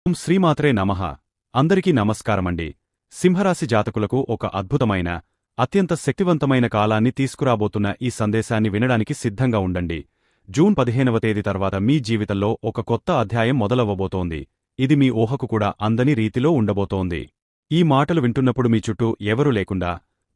శ్రీమాత్రే నమః. అందరికీ నమస్కారమండి. సింహరాశి జాతకులకు ఒక అద్భుతమైన, అత్యంత శక్తివంతమైన కాలాన్ని తీసుకురాబోతున్న ఈ సందేశాన్ని వినడానికి సిద్ధంగా ఉండండి. జూన్ 15వ తేదీ తర్వాత మీ జీవితంలో ఒక కొత్త అధ్యాయం మొదలవ్వబోతోంది. ఇది మీ ఊహకు కూడా అందని రీతిలో ఉండబోతోంది. ఈ మాటలు వింటున్నప్పుడు మీ చుట్టూ ఎవరూ లేకుండా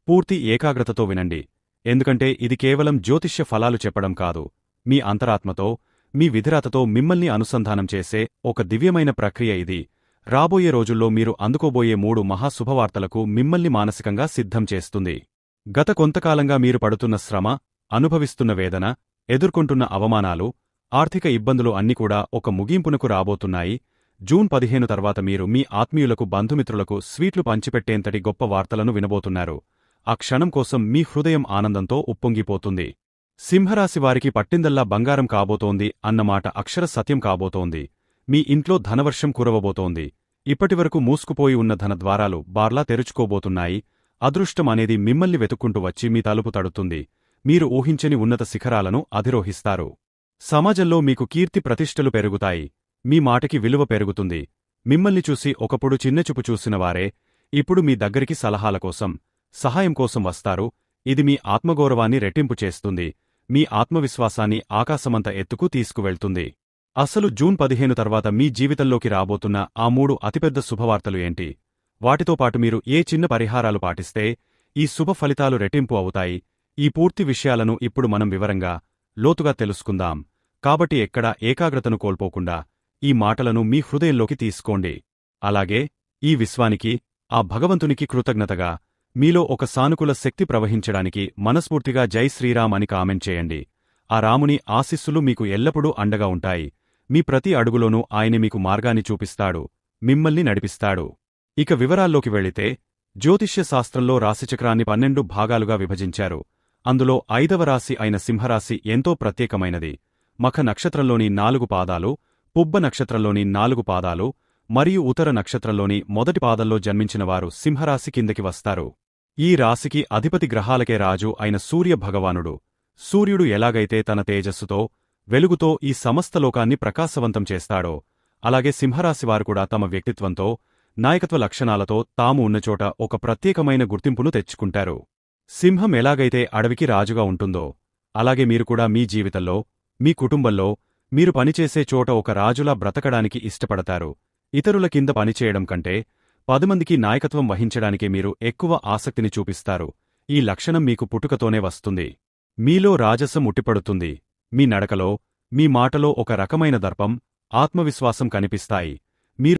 పూర్తి ఏకాగ్రతతో వినండి. ఎందుకంటే ఇది కేవలం జ్యోతిష్య ఫలాలు చెప్పడం కాదు, మీ అంతరాత్మతో, మీ విధిరాతతో మిమ్మల్ని అనుసంధానం చేసే ఒక దివ్యమైన ప్రక్రియ ఇది. రాబోయే రోజుల్లో మీరు అందుకోబోయే 3 మహాశుభవార్తలకు మిమ్మల్ని మానసికంగా సిద్ధం చేస్తుంది. గత కొంతకాలంగా మీరు పడుతున్న శ్రమ, అనుభవిస్తున్న వేదన, ఎదుర్కొంటున్న అవమానాలు, ఆర్థిక ఇబ్బందులు అన్నీ కూడా ఒక ముగింపునకు రాబోతున్నాయి. జూన్ 15 తర్వాత మీరు మీ ఆత్మీయులకు, బంధుమిత్రులకు స్వీట్లు పంచిపెట్టేంతటి గొప్ప వార్తలను వినబోతున్నారు. ఆ క్షణం కోసం మీ హృదయం ఆనందంతో ఉప్పొంగిపోతుంది. సింహరాశివారికి పట్టిందల్లా బంగారం కాబోతోంది అన్నమాట అక్షర సత్యం కాబోతోంది. మీ ఇంట్లో ధనవర్షం కురవబోతోంది. ఇప్పటివరకు మూసుకుపోయి ఉన్న ధనద్వారాలు బార్లా తెరుచుకోబోతున్నాయి. అదృష్టం అనేది మిమ్మల్ని వెతుక్కుంటూ వచ్చి మీ తలుపు తడుతుంది. మీరు ఊహించని ఉన్నత శిఖరాలను అధిరోహిస్తారు. సమాజంలో మీకు కీర్తి ప్రతిష్టలు పెరుగుతాయి. మీ మాటకి విలువ పెరుగుతుంది. మిమ్మల్ని చూసి ఒకప్పుడు చిన్నచూపు చూసినవారే ఇప్పుడు మీ దగ్గరికి సలహాల కోసం, సహాయం కోసం వస్తారు. ఇది మీ ఆత్మగౌరవాన్ని రెట్టింపు చేస్తుంది. మీ ఆత్మవిశ్వాసాన్ని ఆకాశమంత ఎత్తుకు తీసుకువెళ్తుంది. అసలు జూన్ 15 తర్వాత మీ జీవితంలోకి రాబోతున్న ఆ 3 అతిపెద్ద శుభవార్తలు ఏంటి? వాటితో పాటు మీరు ఏ చిన్న పరిహారాలు పాటిస్తే ఈ శుభ ఫలితాలు రెట్టింపు అవుతాయి? ఈ పూర్తి విషయాలను ఇప్పుడు మనం వివరంగా, లోతుగా తెలుసుకుందాం. కాబట్టి ఎక్కడా ఏకాగ్రతను కోల్పోకుండా ఈ మాటలను మీ హృదయంలోకి తీసుకోండి. అలాగే ఈ విశ్వానికి, ఆ భగవంతునికి కృతజ్ఞతగా మీలో ఒక సానుకూల శక్తి ప్రవహించడానికి మనస్ఫూర్తిగా జై శ్రీరామ్ అని కామెంట్ చేయండి. ఆ రాముని ఆశీస్సులు మీకు ఎల్లప్పుడూ అండగా ఉంటాయి. మీ ప్రతి అడుగులోనూ ఆయన మీకు మార్గాన్ని చూపిస్తాడు, మిమ్మల్ని నడిపిస్తాడు. ఇక వివరాల్లోకి వెళితే, జ్యోతిష్య శాస్త్రంలో రాశిచక్రాన్ని 12 భాగాలుగా విభజించారు. అందులో 5వ రాశి అయిన సింహరాశి ఎంతో ప్రత్యేకమైనది. మఖ నక్షత్రంలోని 4 పాదాలు, పుబ్బ నక్షత్రంలోని 4 పాదాలు మరియు ఉత్తర నక్షత్రంలోని మొదటి పాదంలో జన్మించినవారు సింహరాశి కిందకి వస్తారు. ఈ రాశికి అధిపతి గ్రహాలకే రాజు అయిన సూర్య భగవానుడు. సూర్యుడు ఎలాగైతే తన తేజస్సుతో, వెలుగుతో ఈ సమస్త లోకాన్ని ప్రకాశవంతం చేస్తాడో, అలాగే సింహరాశివారు కూడా తమ వ్యక్తిత్వంతో, నాయకత్వ లక్షణాలతో తాము ఉన్నచోట ఒక ప్రత్యేకమైన గుర్తింపును తెచ్చుకుంటారు. సింహం ఎలాగైతే అడవికి రాజుగా ఉంటుందో, అలాగే మీరు కూడా మీ జీవితంలో, మీ కుటుంబంలో, మీరు పనిచేసే చోట ఒక రాజులా బ్రతకడానికి ఇష్టపడతారు. ఇతరుల కింద పనిచేయడం కంటే 10 మందికి నాయకత్వం వహించడానికే మీరు ఎక్కువ ఆసక్తిని చూపిస్తారు. ఈ లక్షణం మీకు పుట్టుకతోనే వస్తుంది. మీలో రాజసం ఉట్టిపడుతుంది. మీ నడకలో, మీ మాటలో ఒక రకమైన దర్పం, ఆత్మవిశ్వాసం కనిపిస్తాయి.